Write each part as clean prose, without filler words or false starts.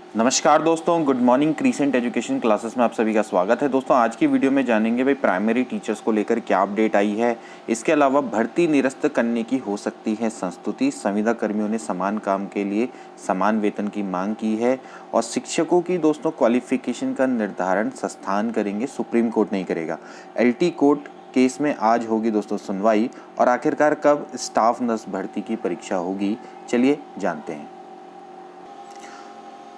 नमस्कार दोस्तों, good morning. Crescent education classes में आप सभी का स्वागत है। दोस्तों आज की वीडियो में जानेंगे भाई प्राइमरी टीचर्स को लेकर क्या अपडेट आई है। इसके अलावा भर्ती निरस्त करने की हो सकती है संस्तुति। संविदा कर्मियों ने समान काम के लिए समान वेतन की मांग की है। और शिक्षकों की दोस्तों क्वालिफिकेशन का निर्धारण संस्थान करेंगे, सुप्रीम कोर्ट नहीं करेगा। LT कोर्ट केस में आज होगी दोस्तों सुनवाई। और आखिरकार कब स्टाफ नर्स भर्ती की परीक्षा होगी, चलिए जानते हैं।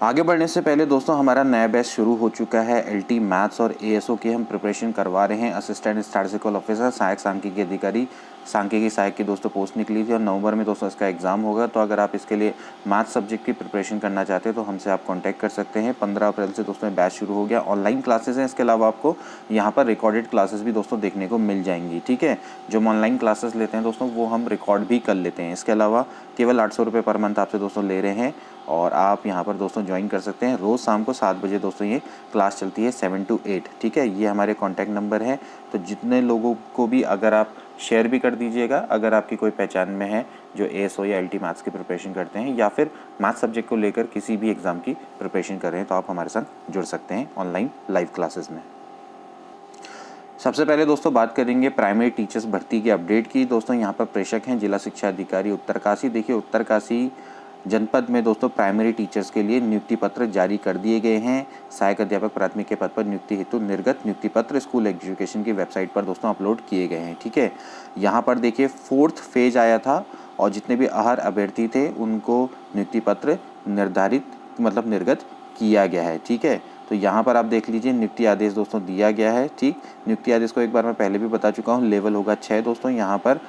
आगे बढ़ने से पहले दोस्तों हमारा नया बैच शुरू हो चुका है। LT मैथ्स और ASO की हम प्रिपरेशन करवा रहे हैं। असिस्टेंट स्टैटिस्टिकल ऑफिसर, सहायक सांख्यिकी अधिकारी, सांख्यिकी सहायक की दोस्तों पोस्ट निकली थी और नवंबर में दोस्तों इसका एग्जाम होगा। तो अगर आप इसके लिए मैथ्स सब्जेक्ट की प्रिपरेशन करना चाहते हैं तो हमसे आप कॉन्टैक्ट कर सकते हैं। 15 अप्रैल से दोस्तों बैच शुरू हो गया। ऑनलाइन क्लासेस हैं, इसके अलावा आपको यहाँ पर रिकॉर्डेड क्लासेस भी दोस्तों देखने को मिल जाएंगी। ठीक है, जो हम ऑनलाइन क्लासेस लेते हैं दोस्तों वो हम रिकॉर्ड भी कर लेते हैं। इसके अलावा केवल 800 रुपये पर मंथ आपसे दोस्तों ले रहे हैं और आप यहाँ पर दोस्तों ज्वाइन कर सकते हैं। रोज़ शाम को 7 बजे दोस्तों ये क्लास चलती है 7 to 8। ठीक है, ये हमारे कॉन्टैक्ट नंबर है। तो जितने लोगों को भी अगर आप शेयर भी कर दीजिएगा, अगर आपकी कोई पहचान में है जो ASO या LT मैथ्स की प्रिपरेशन करते हैं या फिर मैथ्स सब्जेक्ट को लेकर किसी भी एग्ज़ाम की प्रिपरेशन कर रहे हैं, तो आप हमारे साथ जुड़ सकते हैं ऑनलाइन लाइव क्लासेस में। सबसे पहले दोस्तों बात करेंगे प्राइमरी टीचर्स भर्ती की अपडेट की। दोस्तों यहाँ पर प्रेषक हैं जिला शिक्षा अधिकारी उत्तरकाशी। देखिए उत्तरकाशी जनपद में दोस्तों प्राइमरी टीचर्स के लिए नियुक्ति पत्र जारी कर दिए गए हैं। सहायक अध्यापक प्राथमिक के पद पर नियुक्ति हेतु निर्गत नियुक्ति पत्र स्कूल एजुकेशन की वेबसाइट पर दोस्तों अपलोड किए गए हैं। ठीक है, यहाँ पर देखिए 4th फेज आया था और जितने भी अहर अभ्यर्थी थे उनको नियुक्ति पत्र निर्गत किया गया है। ठीक है, तो यहाँ पर आप देख लीजिए नियुक्ति आदेश दोस्तों दिया गया है। ठीक, नियुक्ति आदेश को एक बार मैं पहले भी बता चुका हूँ। लेवल होगा 6 दोस्तों। यहाँ पर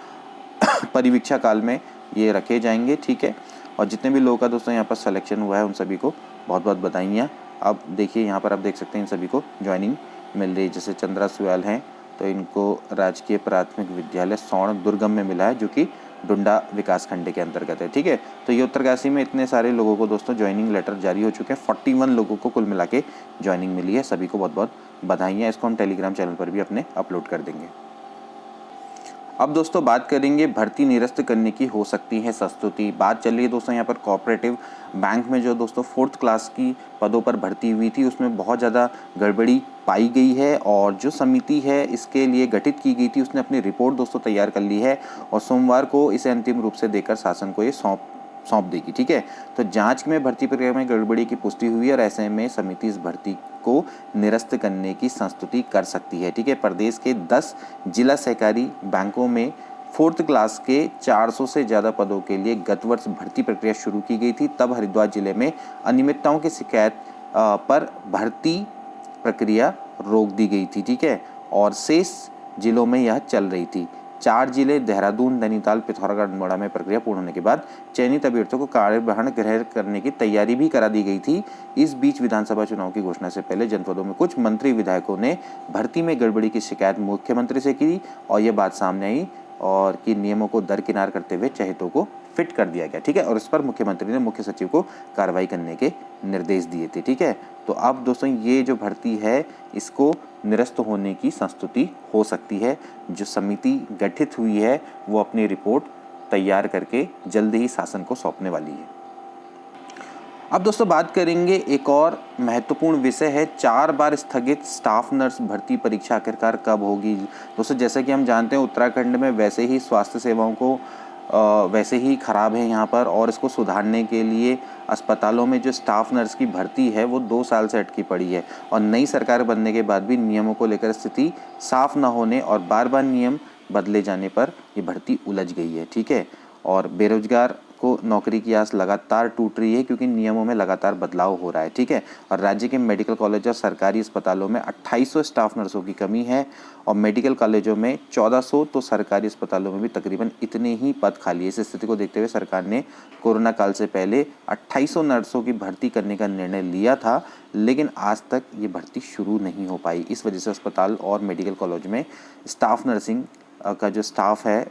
परिवीक्षा काल में ये रखे जाएंगे। ठीक है, और जितने भी लोगों का दोस्तों यहाँ पर सिलेक्शन हुआ है उन सभी को बहुत बहुत बधाइयाँ। अब देखिए यहाँ पर आप देख सकते हैं इन सभी को ज्वाइनिंग मिल रही है। जैसे चंद्रा सुयाल हैं तो इनको राजकीय प्राथमिक विद्यालय सौण दुर्गम में मिला है जो कि डुंडा विकास खंड के अंतर्गत है। ठीक है, तो ये उत्तरकाशी में इतने सारे लोगों को दोस्तों ज्वाइनिंग लेटर जारी हो चुके हैं। 41 लोगों को कुल मिला के ज्वाइनिंग मिली है। सभी को बहुत बहुत बधाइयाँ। इसको हम टेलीग्राम चैनल पर भी अपने अपलोड कर देंगे। अब दोस्तों बात करेंगे भर्ती निरस्त करने की हो सकती है संस्तुति। बात चल रही है दोस्तों यहाँ पर कोऑपरेटिव बैंक में जो दोस्तों 4th क्लास की पदों पर भर्ती हुई थी उसमें बहुत ज़्यादा गड़बड़ी पाई गई है और जो समिति है इसके लिए गठित की गई थी उसने अपनी रिपोर्ट दोस्तों तैयार कर ली है और सोमवार को इसे अंतिम रूप से देकर शासन को ये सौंप देगी। ठीक है, तो जांच में भर्ती प्रक्रिया में गड़बड़ी की पुष्टि हुई और ऐसे में समिति इस भर्ती को निरस्त करने की संस्तुति कर सकती है। ठीक है, प्रदेश के 10 जिला सहकारी बैंकों में 4th क्लास के 400 से ज़्यादा पदों के लिए गत वर्ष भर्ती प्रक्रिया शुरू की गई थी। तब हरिद्वार जिले में अनियमितताओं की शिकायत पर भर्ती प्रक्रिया रोक दी गई थी। ठीक है, और शेष जिलों में यह चल रही थी। 4 जिले देहरादून, नैनीताल, पिथौरागढ़, अल्मोड़ा में प्रक्रिया पूर्ण होने के बाद चयनित अभ्यर्थियों को कार्यभार ग्रहण करने की तैयारी भी करा दी गई थी। इस बीच विधानसभा चुनाव की घोषणा से पहले जनपदों में कुछ मंत्री विधायकों ने भर्ती में गड़बड़ी की शिकायत मुख्यमंत्री से की और यह बात सामने आई और कि नियमों को दरकिनार करते हुए चहेतों को फिट कर दिया गया। ठीक है, और इस पर मुख्यमंत्री ने मुख्य सचिव को कार्रवाई करने के निर्देश दिए थे। ठीक है, तो अब दोस्तों ये जो भर्ती है इसको निरस्त होने की संस्तुति हो सकती है। जो समिति गठित हुई है वो अपनी रिपोर्ट तैयार करके जल्द ही शासन को सौंपने वाली है। अब दोस्तों बात करेंगे एक और महत्वपूर्ण विषय है 4 बार स्थगित स्टाफ नर्स भर्ती परीक्षा आखिरकार कब होगी। दोस्तों जैसे कि हम जानते हैं उत्तराखंड में वैसे ही स्वास्थ्य सेवाओं को वैसे ही ख़राब है यहाँ पर और इसको सुधारने के लिए अस्पतालों में जो स्टाफ नर्स की भर्ती है वो 2 साल से अटकी पड़ी है और नई सरकार बनने के बाद भी नियमों को लेकर स्थिति साफ न होने और बार बार नियम बदले जाने पर ये भर्ती उलझ गई है। ठीक है, और बेरोजगार को नौकरी की आस लगातार टूट रही है क्योंकि नियमों में लगातार बदलाव हो रहा है। ठीक है, और राज्य के मेडिकल कॉलेज और सरकारी अस्पतालों में 2800 स्टाफ नर्सों की कमी है और मेडिकल कॉलेजों में 1400 तो सरकारी अस्पतालों में भी तकरीबन इतने ही पद खाली है। इस स्थिति को देखते हुए सरकार ने कोरोना काल से पहले 2800 नर्सों की भर्ती करने का निर्णय लिया था, लेकिन आज तक ये भर्ती शुरू नहीं हो पाई। इस वजह से अस्पताल और मेडिकल कॉलेज में स्टाफ नर्सिंग का जो स्टाफ है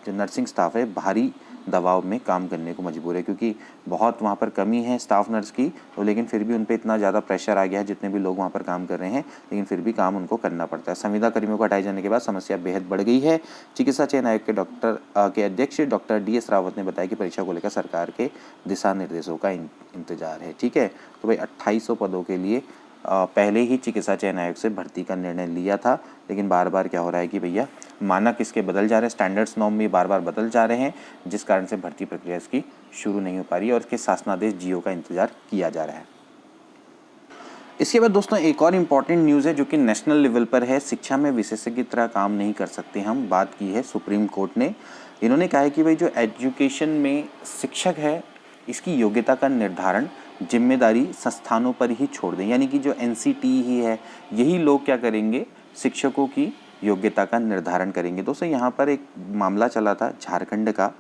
जो नर्सिंग स्टाफ है भारी दबाव में काम करने को मजबूर है, क्योंकि बहुत वहाँ पर कमी है स्टाफ नर्स की, तो लेकिन फिर भी उन पर इतना ज़्यादा प्रेशर आ गया है, जितने भी लोग वहाँ पर काम कर रहे हैं, लेकिन फिर भी काम उनको करना पड़ता है। संविदा कर्मियों को हटाए जाने के बाद समस्या बेहद बढ़ गई है। चिकित्सा चयन आयोग के अध्यक्ष डॉक्टर DS रावत ने बताया कि परीक्षा को लेकर सरकार के दिशा निर्देशों का इंतजार है। ठीक है, तो भाई 2800 पदों के लिए पहले ही चिकित्सा चयन आयोग से भर्ती का निर्णय लिया था, लेकिन बार बार क्या हो रहा है कि भैया मानक इसके बदल जा रहे हैं, स्टैंडर्ड्स नॉर्म भी बार बार बदल जा रहे हैं, जिस कारण से भर्ती प्रक्रिया इसकी शुरू नहीं हो पा रही है और इसके शासनादेश GO का इंतजार किया जा रहा है। इसके बाद दोस्तों एक और इम्पॉर्टेंट न्यूज़ है जो कि नेशनल लेवल पर है। शिक्षा में विशेषज्ञ की तरह काम नहीं कर सकते हम, बात की है सुप्रीम कोर्ट ने। इन्होंने कहा है कि भाई जो एजुकेशन में शिक्षक है इसकी योग्यता का निर्धारण जिम्मेदारी संस्थानों पर ही छोड़ दें, यानी कि जो NCT ही है यही लोग क्या करेंगे, शिक्षकों की योग्यता का निर्धारण करेंगे। दोस्तों यहाँ पर एक मामला चला था झारखंड का,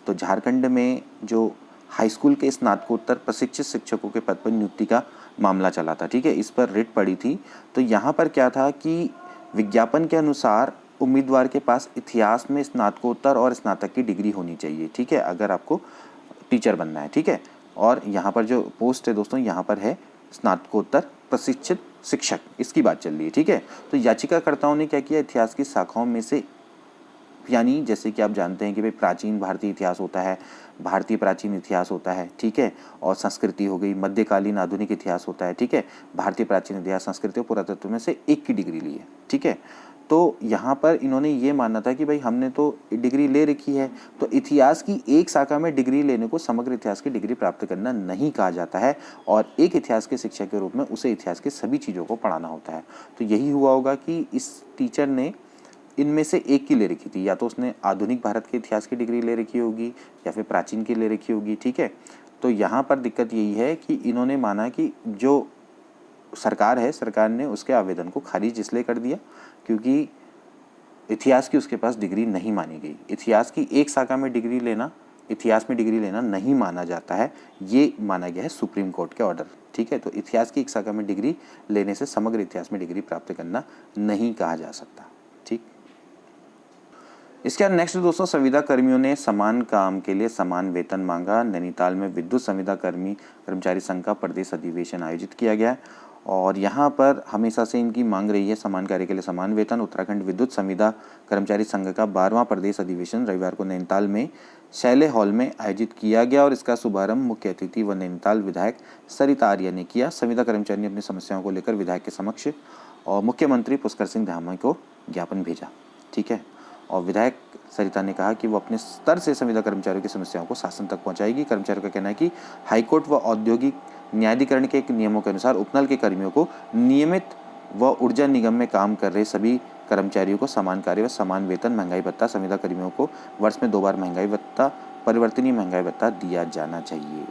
तो झारखंड में जो हाई स्कूल के स्नातकोत्तर प्रशिक्षित शिक्षकों के पद पर नियुक्ति का मामला चला था। ठीक है, इस पर रिट पड़ी थी। तो यहाँ पर क्या था कि विज्ञापन के अनुसार उम्मीदवार के पास इतिहास में स्नातकोत्तर और स्नातक की डिग्री होनी चाहिए। ठीक है, अगर आपको टीचर बनना है। ठीक है, और यहाँ पर जो पोस्ट है दोस्तों यहाँ पर है स्नातकोत्तर प्रशिक्षित शिक्षक, इसकी बात चल रही है। ठीक है, तो याचिकाकर्ताओं ने क्या किया, इतिहास की शाखाओं में से, यानी जैसे कि आप जानते हैं कि भाई प्राचीन भारतीय इतिहास होता है, भारतीय प्राचीन इतिहास होता है। ठीक है, और संस्कृति हो गई, मध्यकालीन आधुनिक इतिहास होता है। ठीक है, भारतीय प्राचीन इतिहास संस्कृति और पुरातत्व में से एक की डिग्री ली है। ठीक है, तो यहाँ पर इन्होंने ये माना था कि भाई हमने तो डिग्री ले रखी है, तो इतिहास की एक शाखा में डिग्री लेने को समग्र इतिहास की डिग्री प्राप्त करना नहीं कहा जाता है, और एक इतिहास के शिक्षक के रूप में उसे इतिहास के सभी चीज़ों को पढ़ाना होता है। तो यही हुआ होगा कि इस टीचर ने इनमें से एक की ले रखी थी, या तो उसने आधुनिक भारत के इतिहास की डिग्री ले रखी होगी या फिर प्राचीन की ले रखी होगी। ठीक है, तो यहाँ पर दिक्कत यही है कि इन्होंने माना कि जो सरकार है, सरकार ने उसके आवेदन को खारिज इसलिए कर दिया क्योंकि इतिहास की उसके पास डिग्री नहीं मानी गई। इतिहास की एक शाखा में डिग्री लेना, इतिहास में डिग्री लेना नहीं माना जाता है, ये माना गया है सुप्रीम कोर्ट के ऑर्डर। ठीक है, तो इतिहास की एक शाखा में डिग्री लेने से समग्र इतिहास में डिग्री प्राप्त करना नहीं कहा जा सकता। ठीक, इसके बाद नेक्स्ट दोस्तों, संविदा कर्मियों ने समान काम के लिए समान वेतन मांगा। नैनीताल में विद्युत संविदा कर्मचारी संघ का प्रदेश अधिवेशन आयोजित किया गया और यहाँ पर हमेशा से इनकी मांग रही है समान कार्य के लिए समान वेतन। उत्तराखंड विद्युत संविदा कर्मचारी संघ का 12वां प्रदेश अधिवेशन रविवार को नैनीताल में शैले हॉल में आयोजित किया गया और इसका शुभारंभ मुख्य अतिथि व नैनीताल विधायक सरिता आर्य ने किया। संविदा कर्मचारी ने अपनी समस्याओं को लेकर विधायक के समक्ष और मुख्यमंत्री पुष्कर सिंह धामी को ज्ञापन भेजा। ठीक है, और विधायक सरिता ने कहा कि वो अपने स्तर से संविदा कर्मचारियों की समस्याओं को शासन तक पहुंचाएगी। कर्मचारियों का कहना है कि हाईकोर्ट व औद्योगिक न्यायाधिकरण के नियमों के अनुसार उपनल के कर्मियों को नियमित व ऊर्जा निगम में काम कर रहे सभी कर्मचारियों को समान कार्य व समान वेतन, महंगाई भत्ता, संविदा कर्मियों को वर्ष में 2 बार महंगाई भत्ता, परिवर्तनीय महंगाई भत्ता दिया जाना चाहिए।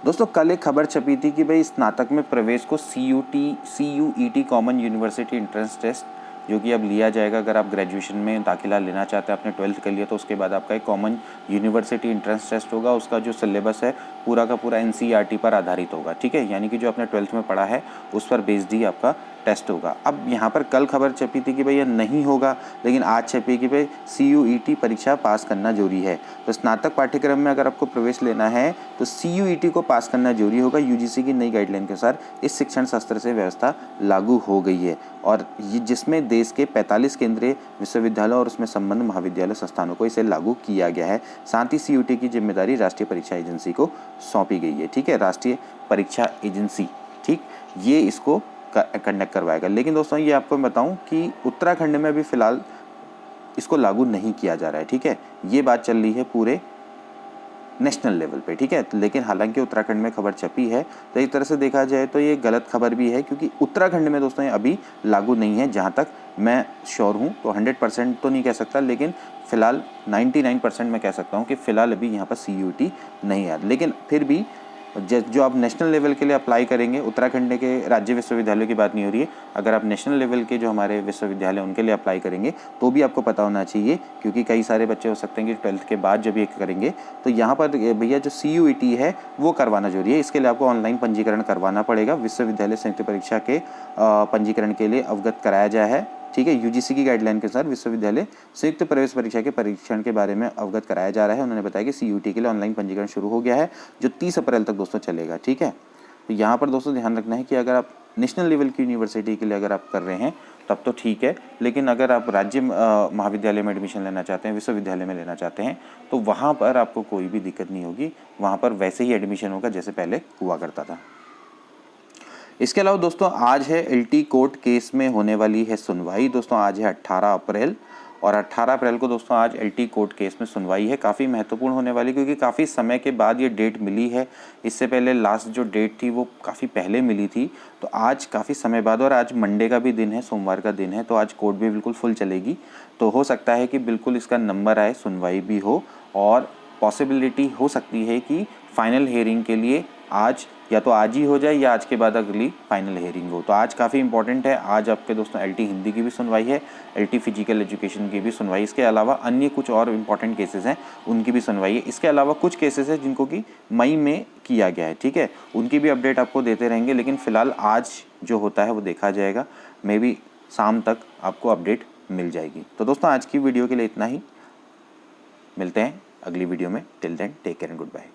दोस्तों कल एक खबर छपी थी कि भाई स्नातक में प्रवेश को CUET common university entrance test जो कि अब लिया जाएगा। अगर आप ग्रेजुएशन में दाखिला लेना चाहते हैं, आपने 12th कर लिया, तो उसके बाद आपका एक कॉमन यूनिवर्सिटी एंट्रेंस टेस्ट होगा। उसका जो सिलेबस है पूरा का पूरा NCERT पर आधारित होगा। ठीक है, यानी कि जो आपने 12th में पढ़ा है उस पर बेस्ड ही आपका टेस्ट होगा। अब यहाँ पर कल खबर छपी थी कि भाई ये नहीं होगा, लेकिन आज छपी कि भाई CUET परीक्षा पास करना जरूरी है। तो स्नातक पाठ्यक्रम में अगर आपको प्रवेश लेना है तो CUET को पास करना जरूरी होगा। UGC की नई गाइडलाइन के अनुसार इस शिक्षण शास्त्र से व्यवस्था लागू हो गई है और ये जिसमें देश के 45 केंद्रीय विश्वविद्यालय और उसमें संबद्ध महाविद्यालय संस्थानों को इसे लागू किया गया है। साथ ही CUET की जिम्मेदारी राष्ट्रीय परीक्षा एजेंसी को सौंपी गई है। ठीक है, राष्ट्रीय परीक्षा एजेंसी, ठीक, ये इसको कंडक्ट करवाएगा। लेकिन दोस्तों ये आपको मैं बताऊं कि उत्तराखंड में अभी फ़िलहाल इसको लागू नहीं किया जा रहा है। ठीक है, ये बात चल रही है पूरे नेशनल लेवल पे। ठीक है, लेकिन हालांकि उत्तराखंड में खबर छपी है तो एक तरह से देखा जाए तो ये गलत खबर भी है, क्योंकि उत्तराखंड में दोस्तों ये अभी लागू नहीं है। जहाँ तक मैं श्योर हूँ, तो 100% तो नहीं कह सकता, लेकिन फ़िलहाल 99% मैं कह सकता हूँ कि फ़िलहाल अभी यहाँ पर CUET नहीं है। लेकिन फिर भी जो आप नेशनल लेवल के लिए अप्लाई करेंगे, उत्तराखंड के राज्य विश्वविद्यालयों की बात नहीं हो रही है, अगर आप नेशनल लेवल के जो हमारे विश्वविद्यालय उनके लिए अप्लाई करेंगे तो भी आपको पता होना चाहिए, क्योंकि कई सारे बच्चे हो सकते हैं कि 12th के बाद जब ये करेंगे तो यहाँ पर भैया जो CUET है वो करवाना जरूरी है। इसके लिए आपको ऑनलाइन पंजीकरण करवाना पड़ेगा। विश्वविद्यालय संयुक्त परीक्षा के पंजीकरण के लिए अवगत कराया जाए है। ठीक है। यूजीसी की गाइडलाइन के अनुसार विश्वविद्यालय संयुक्त प्रवेश परीक्षा के परीक्षण के बारे में अवगत कराया जा रहा है। उन्होंने बताया कि सीयूटी के लिए ऑनलाइन पंजीकरण शुरू हो गया है, जो 30 अप्रैल तक दोस्तों चलेगा, ठीक है। तो यहाँ पर दोस्तों ध्यान रखना है कि अगर आप नेशनल लेवल की यूनिवर्सिटी के लिए अगर आप कर रहे हैं तब तो ठीक है, लेकिन अगर आप राज्य महाविद्यालय में एडमिशन लेना चाहते हैं, विश्वविद्यालय में लेना चाहते हैं, तो वहाँ पर आपको कोई भी दिक्कत नहीं होगी। वहाँ पर वैसे ही एडमिशन होगा जैसे पहले हुआ करता था। इसके अलावा दोस्तों आज है एलटी कोर्ट केस में होने वाली है सुनवाई। दोस्तों आज है 18 अप्रैल, और 18 अप्रैल को दोस्तों आज एलटी कोर्ट केस में सुनवाई है। काफ़ी महत्वपूर्ण होने वाली, क्योंकि काफ़ी समय के बाद ये डेट मिली है। इससे पहले लास्ट जो डेट थी वो काफ़ी पहले मिली थी, तो आज काफ़ी समय बाद, और आज मंडे का भी दिन है, सोमवार का दिन है, तो आज कोर्ट भी बिल्कुल फुल चलेगी। तो हो सकता है कि बिल्कुल इसका नंबर आए, सुनवाई भी हो, और पॉसिबिलिटी हो सकती है कि फाइनल हियरिंग के लिए आज या तो आज ही हो जाए या आज के बाद अगली फाइनल हियरिंग हो। तो आज काफ़ी इंपॉर्टेंट है। आज आपके दोस्तों एलटी हिंदी की भी सुनवाई है, एलटी फिजिकल एजुकेशन की भी सुनवाई, इसके अलावा अन्य कुछ और इंपॉर्टेंट केसेस हैं उनकी भी सुनवाई है। इसके अलावा कुछ केसेस हैं जिनको कि मई में किया गया है, ठीक है, उनकी भी अपडेट आपको देते रहेंगे। लेकिन फिलहाल आज जो होता है वो देखा जाएगा, मे बी शाम तक आपको अपडेट मिल जाएगी। तो दोस्तों आज की वीडियो के लिए इतना ही, मिलते हैं अगली वीडियो में। Till then take care and good bye.